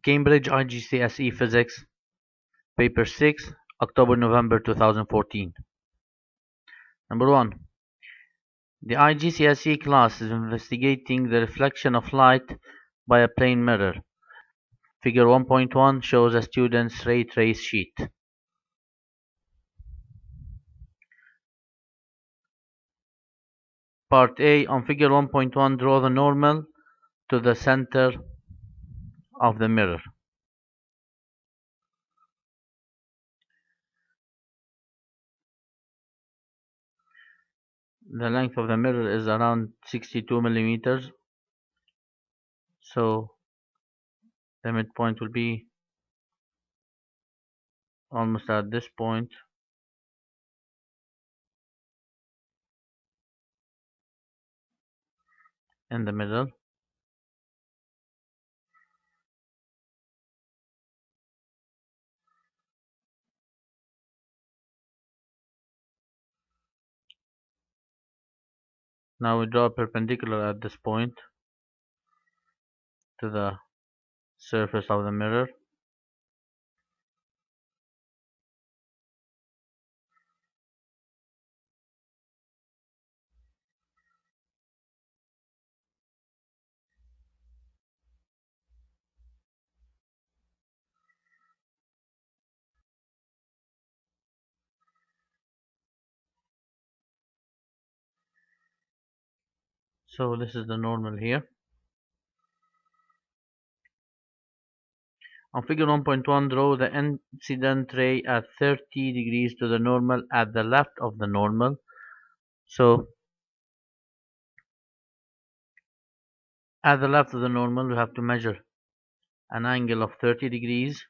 Cambridge IGCSE Physics, Paper 6, October-November 2014. Number 1. The IGCSE class is investigating the reflection of light by a plane mirror. Figure 1.1 shows a student's ray trace sheet. Part A. On figure 1.1, draw the normal to the center of the mirror. The length of the mirror is around 62 millimeters. So the midpoint will be almost at this point. In the middle. Now we draw a perpendicular at this point to the surface of the mirror. So this is the normal here. On figure 1.1, draw the incident ray at 30 degrees to the normal at the left of the normal. So at the left of the normal, we have to measure an angle of 30 degrees.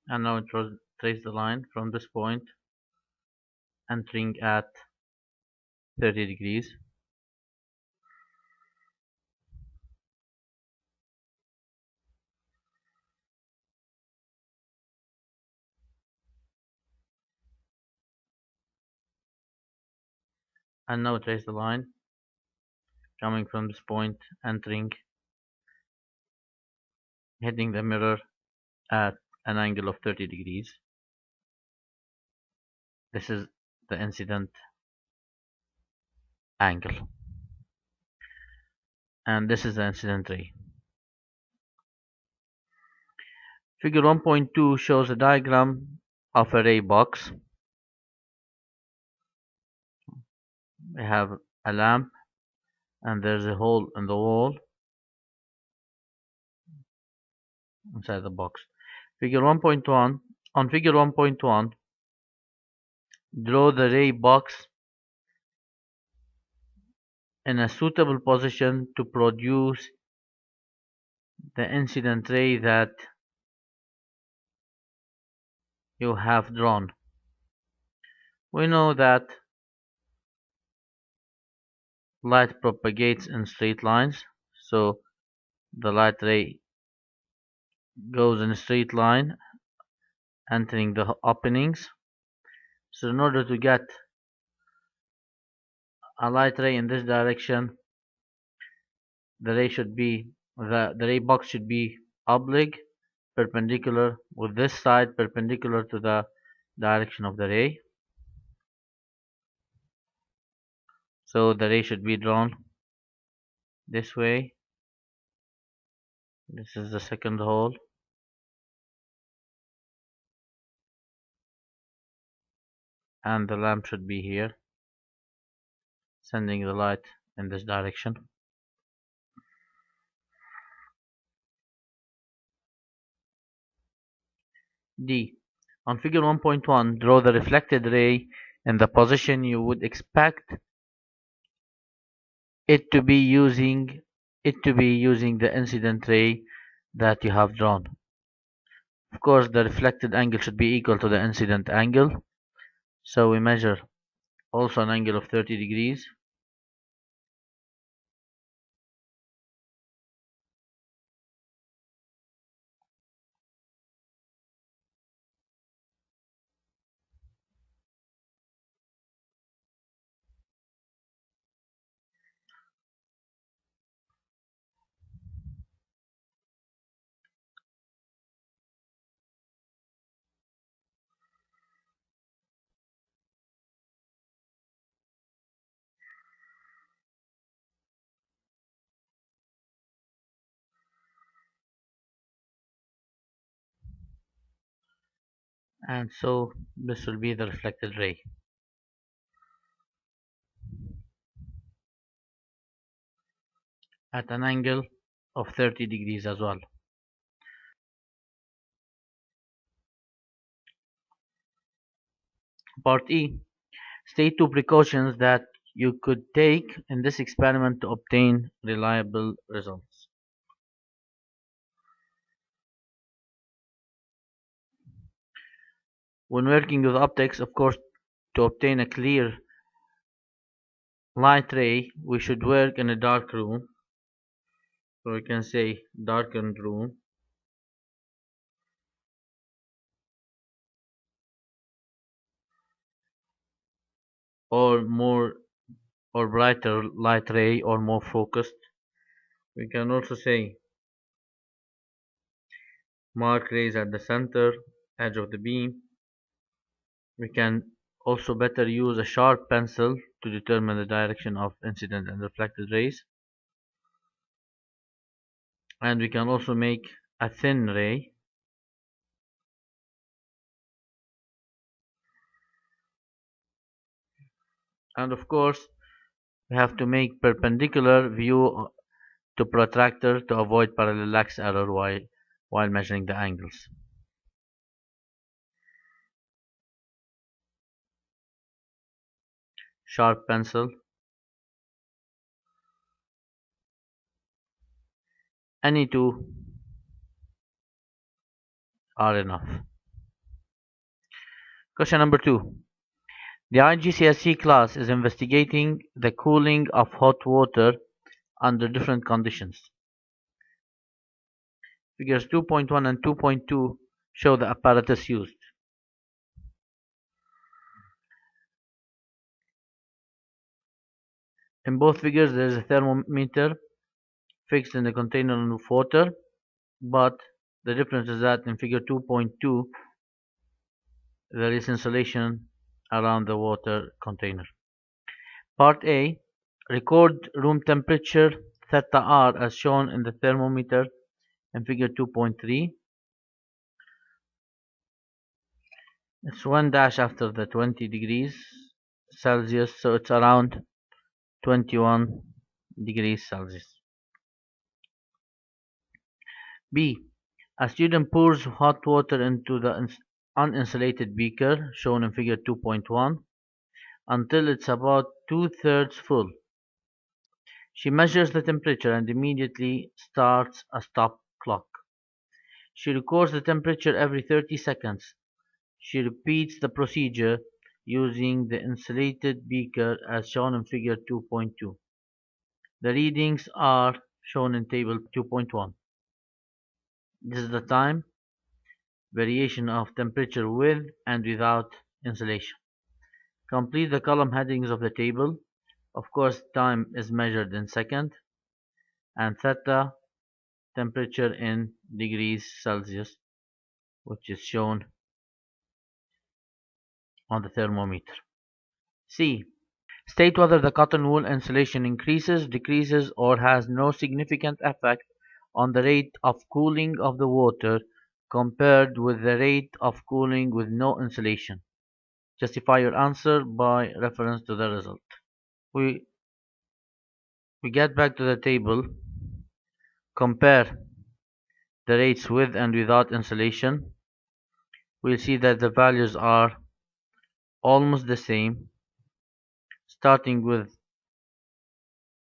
And now trace the line from this point, entering at 30 degrees. And now trace the line coming from this point, entering, hitting the mirror at an angle of 30 degrees. This is the incident angle. And this is the incident ray. Figure 1.2 shows a diagram of a ray box. We have a lamp and there's a hole in the wall inside the box. Figure 1.1. On figure 1.1, draw the ray box in a suitable position to produce the incident ray that you have drawn. We know that light propagates in straight lines, so the light ray goes in a straight line, entering the openings. So in order to get a light ray in this direction, the ray box should be oblique, perpendicular, with this side perpendicular to the direction of the ray. So the ray should be drawn this way. This is the second hole. And the lamp should be here. sending the light in this direction. D. On figure 1.1, draw the reflected ray in the position you would expect it to be using the incident ray that you have drawn. Of course, the reflected angle should be equal to the incident angle. So we measure also an angle of 30 degrees. And so this will be the reflected ray at an angle of 30 degrees as well. Part E. State 2 precautions that you could take in this experiment to obtain reliable results. When working with optics, of course, to obtain a clear light ray, we should work in a dark room. So we can say darkened room. Or brighter light ray, or more focused. We can also say mark rays at the center edge of the beam. We can also better use a sharp pencil to determine the direction of incident and reflected rays. And we can also make a thin ray. And of course, we have to make perpendicular view to protractor to avoid parallax error while measuring the angles. Sharp pencil. Any two are enough. Question number 2. The IGCSE class is investigating the cooling of hot water under different conditions. Figures 2.1 and 2.2 show the apparatus used. In both figures, there is a thermometer fixed in the container of water, but the difference is that in figure 2.2, there is insulation around the water container. Part A. Record room temperature theta R as shown in the thermometer in figure 2.3. It's 1 dash after the 20 degrees Celsius, so it's around 21 degrees Celsius. B. A student pours hot water into the uninsulated beaker, shown in figure 2.1, until it's about 2/3 full. She measures the temperature and immediately starts a stop clock. She records the temperature every 30 seconds. She repeats the procedure using the insulated beaker as shown in figure 2.2. The readings are shown in table 2.1. This is the time variation of temperature with and without insulation. Complete the column headings of the table. Of course, time is measured in second, and theta, temperature in degrees Celsius, which is shown on the thermometer. C. State whether the cotton wool insulation increases, decreases, or has no significant effect on the rate of cooling of the water compared with the rate of cooling with no insulation. Justify your answer by reference to the result. We we get back to the table, compare the rates with and without insulation, we'll see that the values are almost the same, starting with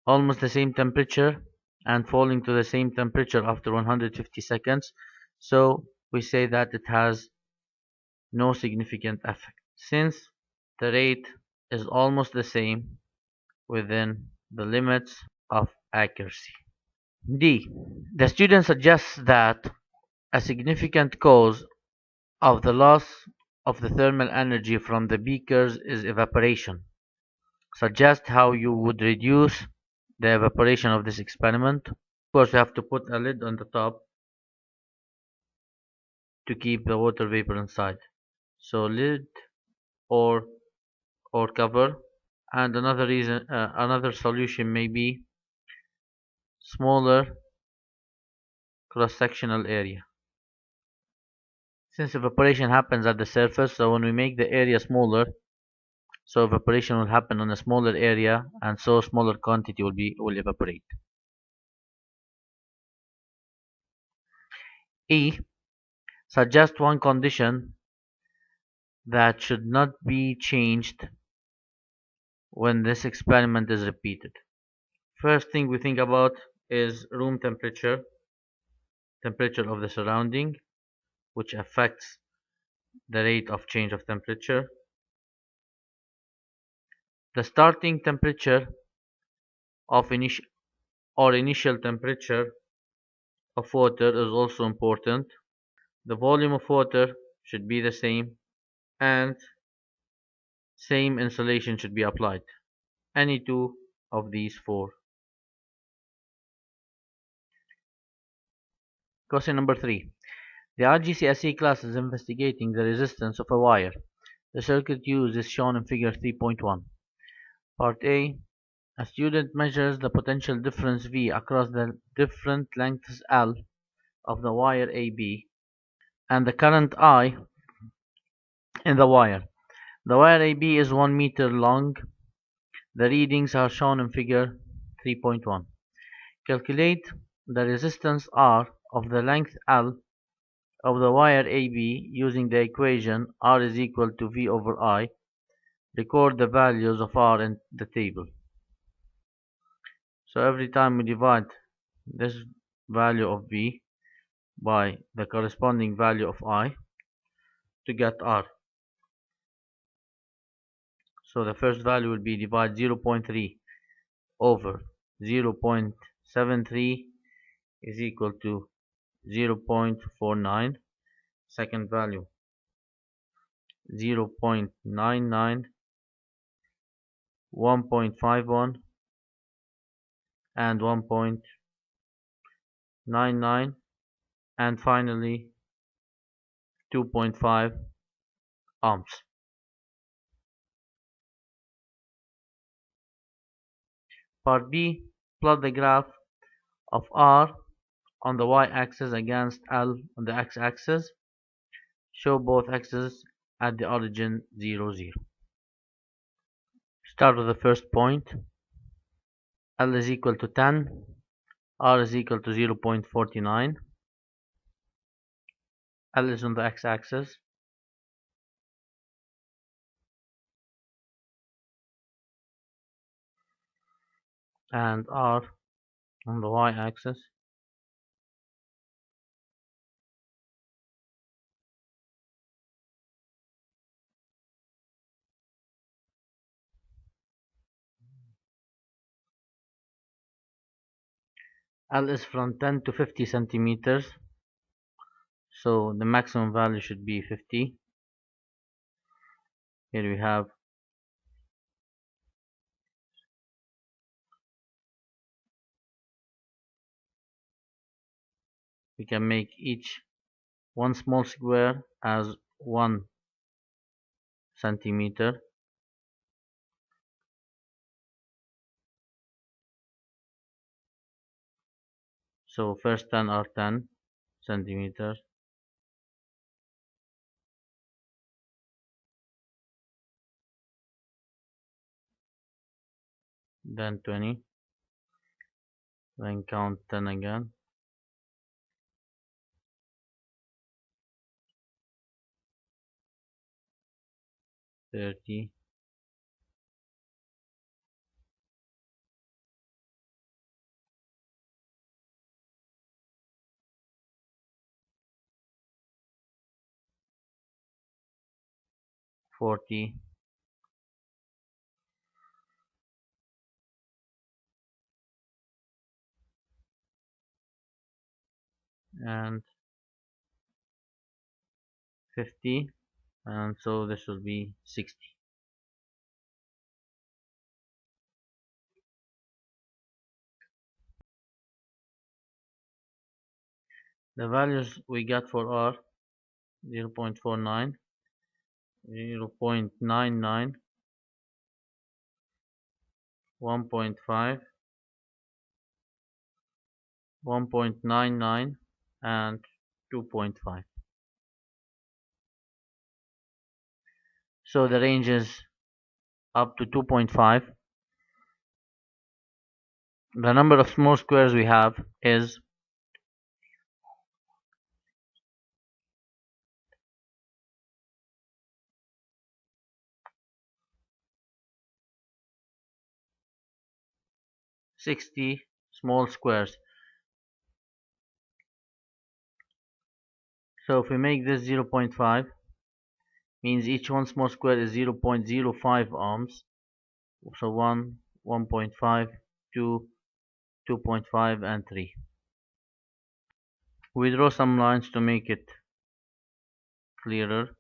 almost the same temperature and falling to the same temperature after 150 seconds. So we say that it has no significant effect, since the rate is almost the same within the limits of accuracy. D. The student suggests that a significant cause of the loss of the thermal energy from the beakers is evaporation. Suggest how you would reduce the evaporation of this experiment. Of course, you have to put a lid on the top to keep the water vapor inside. So lid or cover. And another solution may be smaller cross-sectional area. Since evaporation happens at the surface, so when we make the area smaller, so evaporation will happen on a smaller area, and so smaller quantity will evaporate. E. Suggest one condition that should not be changed when this experiment is repeated. First thing we think about is room temperature, temperature of the surrounding, which affects the rate of change of temperature. The starting temperature of initial temperature of water is also important. The volume of water should be the same, and same insulation should be applied. Any two of these four. Question number 3. The RGCSE class is investigating the resistance of a wire. The circuit used is shown in figure 3.1. Part A. A student measures the potential difference V across the different lengths L of the wire AB and the current I in the wire. The wire AB is 1 meter long. The readings are shown in figure 3.1. Calculate the resistance R of the length L of the wire AB using the equation R is equal to V over I. Record the values of R in the table. So every time we divide this value of V by the corresponding value of I to get R. So the first value will be divide 0.3 over 0.73 is equal to 0.49. Second value 0.99, 1.51 and 1.99, and finally 2.5 ohms. Part B. Plot the graph of R on the y-axis against L on the x-axis. Show both axes at the origin 0, 0. Start with the first point. L is equal to 10. R is equal to 0.49. L is on the x-axis. And R on the y-axis. L is from 10 to 50 centimeters, so the maximum value should be 50. Here we have we can make each one small square as 1 centimeter. So first 10 are 10 centimeters. Then 20. then count 10 again, 30, 40, and 50, and so this will be 60. The values we got for are 0.49, 0.99, 1.5, 1.99, and 2.5. So the range is up to 2.5. The number of small squares we have is 60 small squares. So if we make this 0.5, means each one small square is 0.05 ohms. So 1, 1.5, 2, 2.5, and 3. We draw some lines to make it clearer.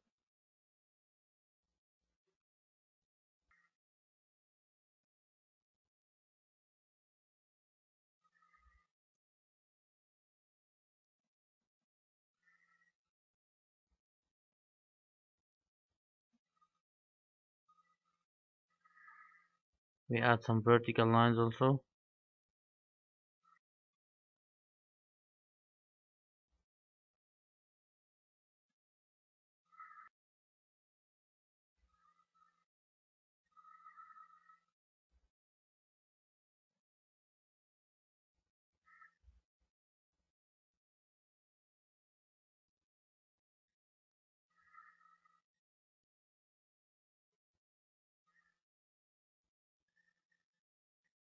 We add some vertical lines also.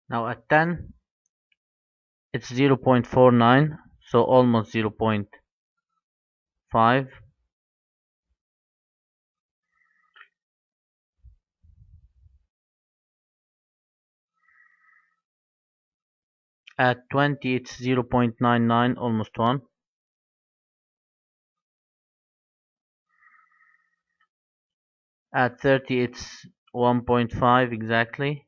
Now at 10, it's 0.49, so almost 0.5. At 20, it's 0.99, almost 1. At 30, it's 1.5 exactly.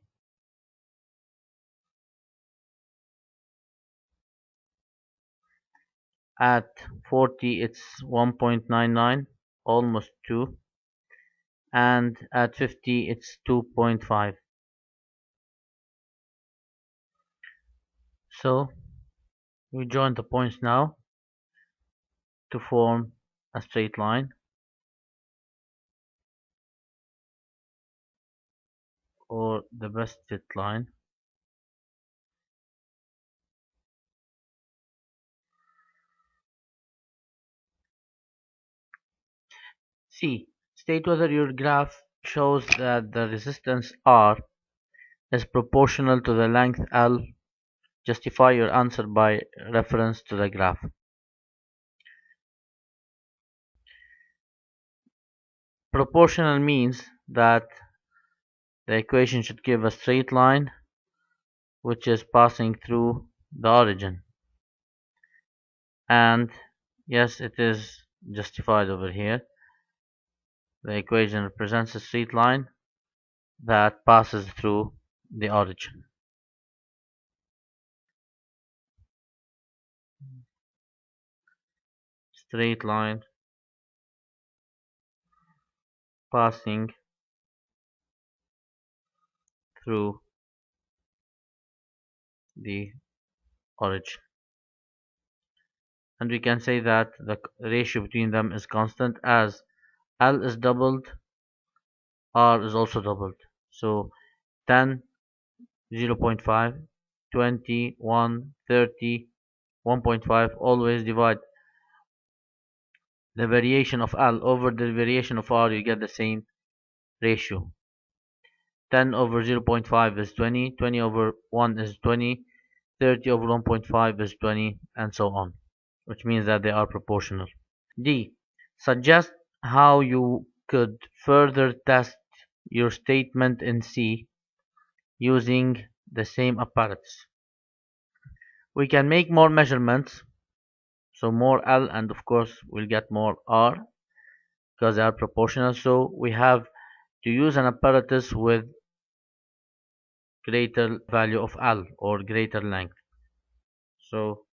At 40, it's 1.99, almost 2. And at 50, it's 2.5. So we join the points now to form a straight line, or the best fit line. C. State whether your graph shows that the resistance R is proportional to the length L. Justify your answer by reference to the graph. Proportional means that the equation should give a straight line which is passing through the origin. And yes, it is justified over here. The equation represents a straight line that passes through the origin. Straight line passing through the origin. And we can say that the ratio between them is constant, as L is doubled, R is also doubled. So 10, 0.5, 20, 1, 30, 1.5. Always divide the variation of L over the variation of R, you get the same ratio. 10 over 0.5 is 20, 20 over 1 is 20, 30 over 1.5 is 20, and so on, which means that they are proportional. D. Suggest how you could further test your statement in C using the same apparatus. We can make more measurements, so more L, and of course we'll get more R because they are proportional. So we have to use an apparatus with greater value of L or greater length. So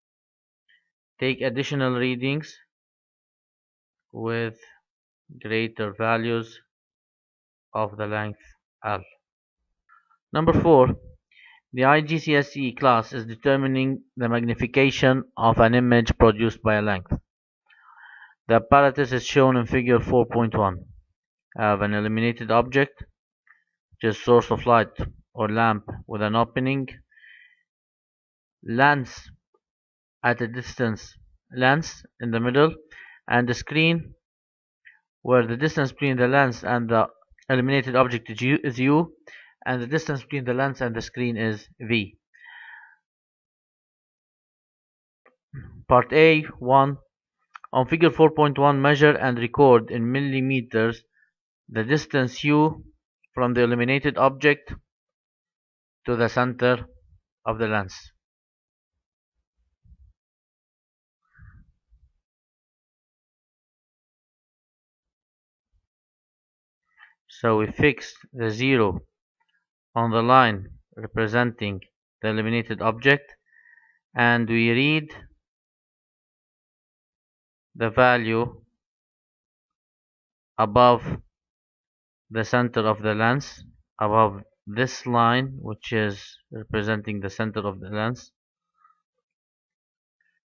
take additional readings with greater values of the length L. Number 4. The IGCSE class is determining the magnification of an image produced by a length. The apparatus is shown in figure 4.1. I have an illuminated object, which is source of light or lamp with an opening, lens at a distance, lens in the middle, and the screen where the distance between the lens and the illuminated object is U, and the distance between the lens and the screen is V. Part A 1. On figure 4.1, measure and record in millimeters the distance U from the illuminated object to the center of the lens. So we fix the 0 on the line representing the illuminated object, and we read the value above the center of the lens, above this line which is representing the center of the lens.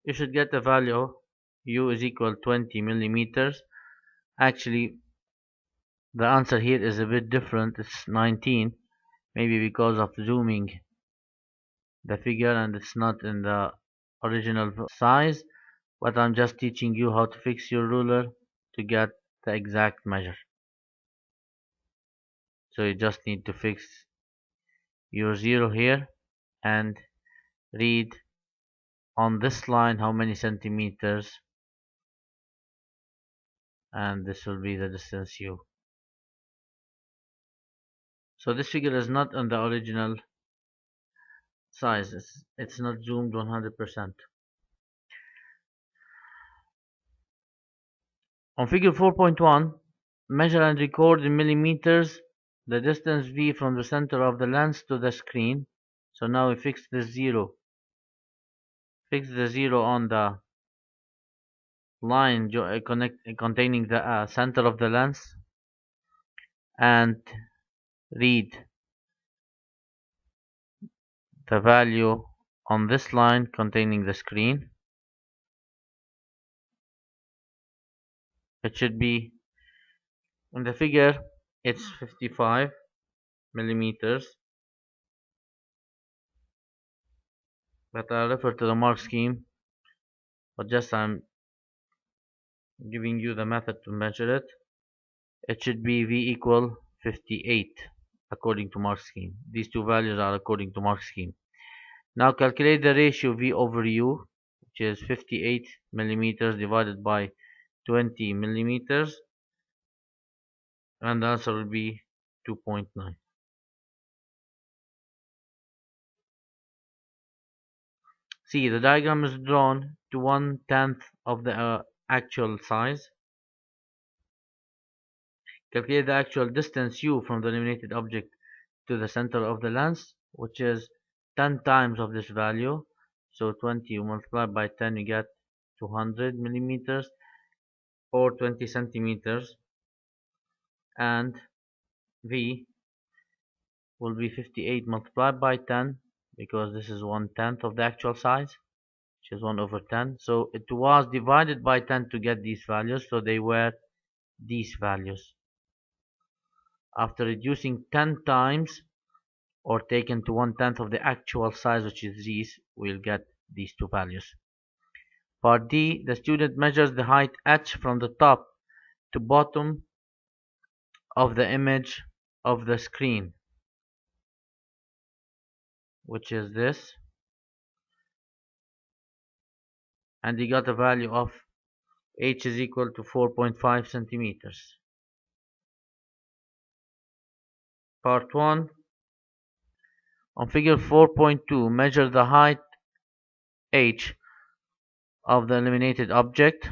You should get the value U is equal 20 millimeters. Actually, the answer here is a bit different. It's 19, maybe because of zooming the figure and it's not in the original size, but I'm just teaching you how to fix your ruler to get the exact measure. So you just need to fix your 0 here and read on this line how many centimeters, and this will be the distance U. So this figure is not on the original size, it's not zoomed 100%. On figure 4.1, measure and record in millimeters the distance V from the center of the lens to the screen. So now we fix the 0. Fix the 0 on the line containing the center of the lens, and read the value on this line containing the screen. It should be in the figure, it's 55 millimeters, but I refer to the mark scheme, but just I'm giving you the method to measure it. It should be V equal 58 according to mark scheme. These two values are according to mark scheme. Now calculate the ratio V over U, which is 58 millimeters divided by 20 millimeters, and the answer will be 2.9. See, the diagram is drawn to 1/10 of the actual size. Calculate the actual distance U from the illuminated object to the center of the lens, which is 10 times of this value. So 20 multiplied by 10, you get 200 millimeters or 20 centimeters, and V will be 58 multiplied by 10, because this is 1/10 of the actual size, which is 1 over 10. So it was divided by 10 to get these values, so they were these values. After reducing 10 times, or taken to 1/10 of the actual size, which is these, we'll get these two values. Part D, the student measures the height h from the top to bottom of the image of the screen, which is this, and he got a value of h is equal to 4.5 centimeters. Part 1, on figure 4.2, measure the height h of the illuminated object.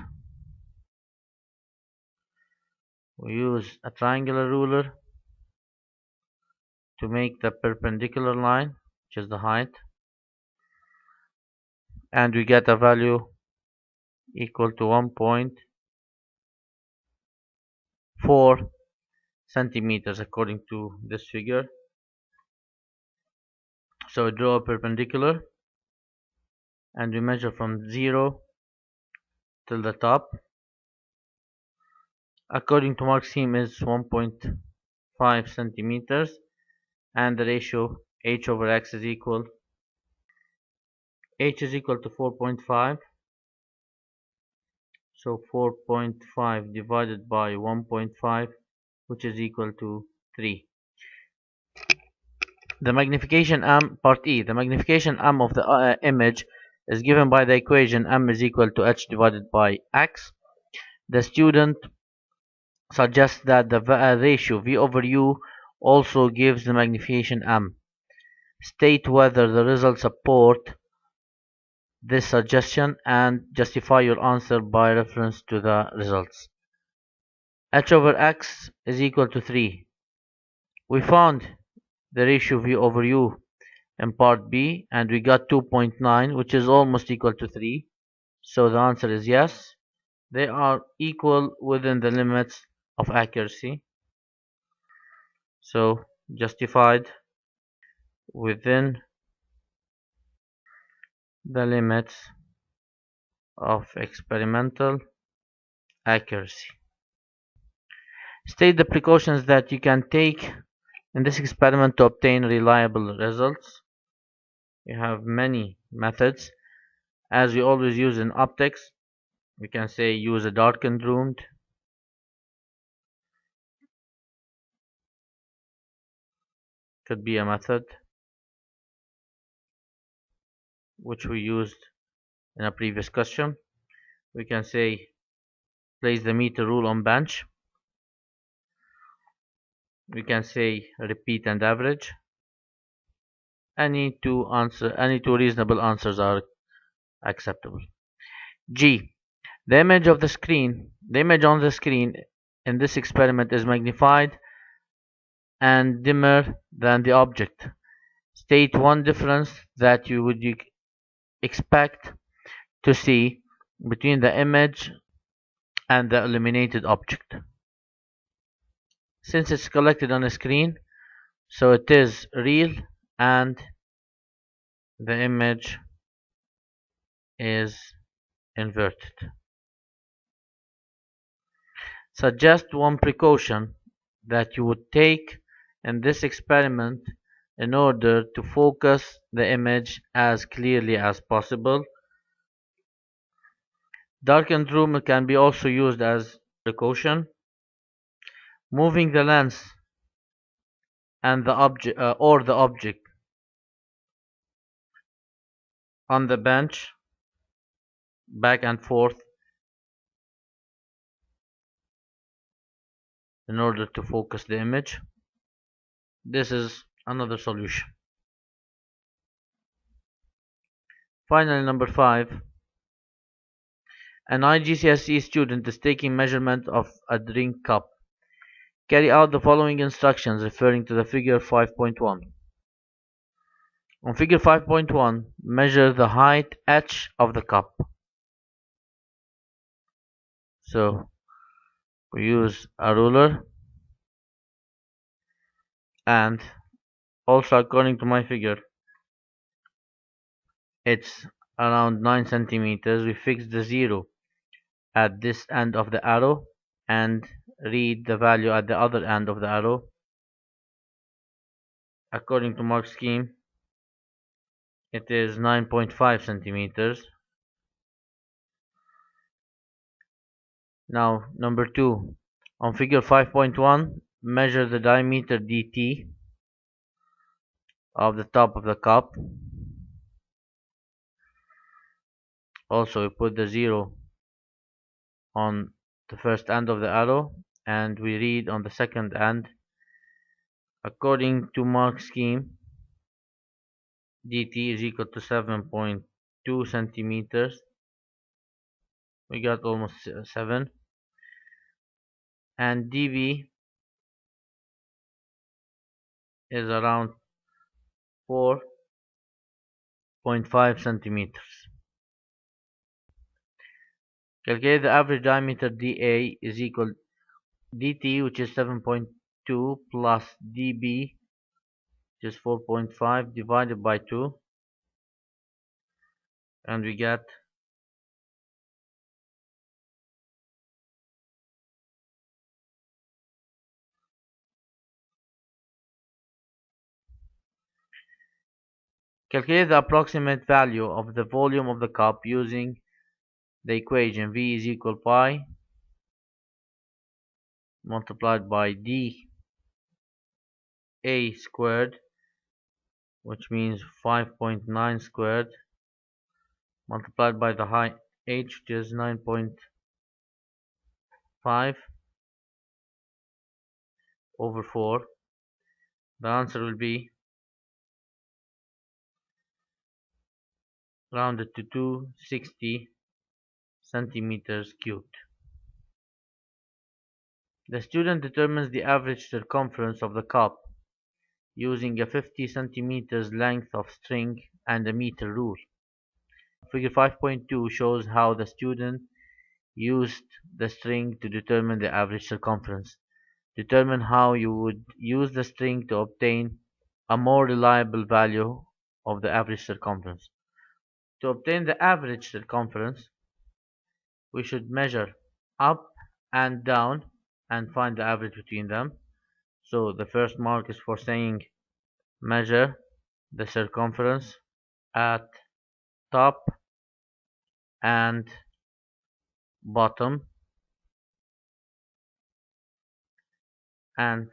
We use a triangular ruler to make the perpendicular line, which is the height, and we get a value equal to 1.4 centimeters according to this figure. So we draw a perpendicular and we measure from 0 till the top. According to Mark's scheme is 1.5 centimeters, and the ratio h over x is equal to 4.5. So 4.5 divided by 1.5, which is equal to 3. The magnification m, part E, the magnification m of the image is given by the equation m is equal to h divided by x. The student suggests that the ratio v over u also gives the magnification m. State whether the results support this suggestion and justify your answer by reference to the results. H over x is equal to 3. We found the ratio v over u in part B and we got 2.9, which is almost equal to 3. So the answer is yes. They are equal within the limits of accuracy. So justified within the limits of experimental accuracy. State the precautions that you can take in this experiment to obtain reliable results. We have many methods. As we always use in optics, we can say use a darkened room. Could be a method which we used in a previous question. We can say place the meter rule on bench. We can say repeat and average. Any two reasonable answers are acceptable. G. The image on the screen in this experiment is magnified and dimmer than the object. State one difference that you would expect to see between the image and the illuminated object. Since it's collected on a screen, so it is real and the image is inverted. Suggest one precaution that you would take in this experiment in order to focus the image as clearly as possible. Darkened room can be also used as precaution. Moving the lens and the object on the bench back and forth in order to focus the image. This is another solution. Finally, number 5. An IGCSE student is taking measurement of a drink cup. Carry out the following instructions referring to the figure 5.1. On figure 5.1, measure the height h of the cup. So we use a ruler, and also according to my figure it's around 9 centimeters. We fix the 0 at this end of the arrow and read the value at the other end of the arrow. According to mark scheme, it is 9.5 centimeters. Now, number 2. On figure 5.1, measure the diameter dt of the top of the cup. Also, we put the 0 on the first end of the arrow, and we read on the second end. According to mark scheme, dt is equal to 7.2 centimeters. We got almost 7. And dv is around 4.5 centimeters. Calculate the average diameter dA is equal dt, which is 7.2, plus dB, which is 4.5, divided by 2, and we get calculate the approximate value of the volume of the cup using the equation V is equal pi multiplied by dA squared, which means 5.9 squared, multiplied by the height h, which is 9.5 over 4. The answer will be rounded to 260 centimeters cubed. The student determines the average circumference of the cup using a 50 centimeters length of string and a meter rule. Figure 5.2 shows how the student used the string to determine the average circumference. Determine how you would use the string to obtain a more reliable value of the average circumference. To obtain the average circumference, we should measure up and down and find the average between them. So the first mark is for saying measure the circumference at top and bottom, and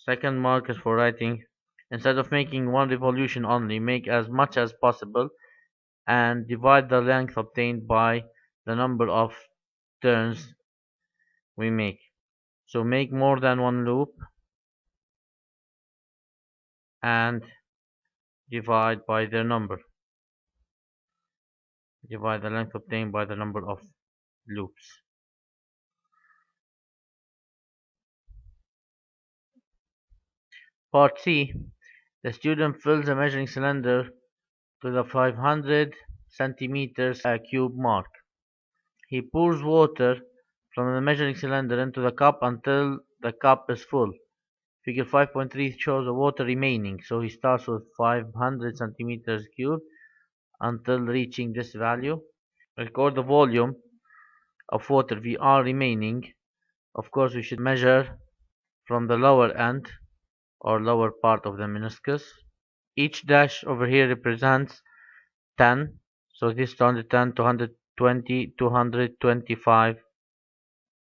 second mark is for writing, instead of making one revolution only, make as much as possible and divide the length obtained by the number of turns we make. So make more than one loop and divide by their number. Divide the length obtained by the number of loops. Part C. The student fills a measuring cylinder to the 500 centimeters cube mark. He pours water from the measuring cylinder into the cup until the cup is full. Figure 5.3 shows the water remaining, so he starts with 500 centimeters cubed until reaching this value. Record the volume of water VR remaining. Of course, we should measure from the lower end or lower part of the meniscus. Each dash over here represents 10, so this is 110, 220, 225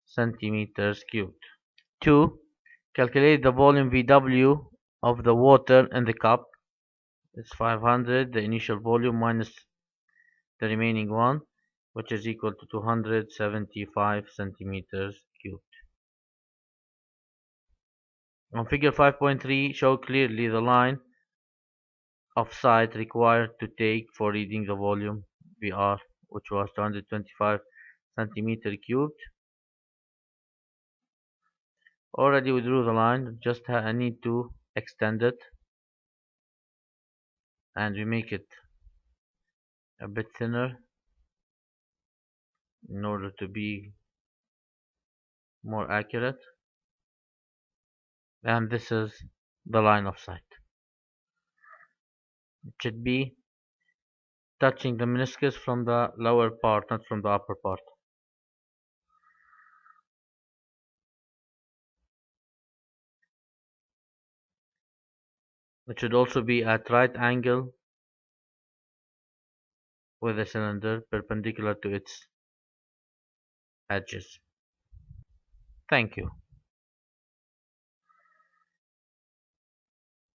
centimeters cubed. 2. Calculate the volume VW of the water in the cup. It's 500, the initial volume, minus the remaining one, which is equal to 275 centimeters cubed. On figure 5.3, show clearly the line of sight required to take for reading the volume VR, which was 225 centimeter cubed. Already we drew the line, just I need to extend it, and we make it a bit thinner in order to be more accurate. And this is the line of sight. It should be touching the meniscus from the lower part, not from the upper part. It should also be at right angle with the cylinder, perpendicular to its edges. Thank you.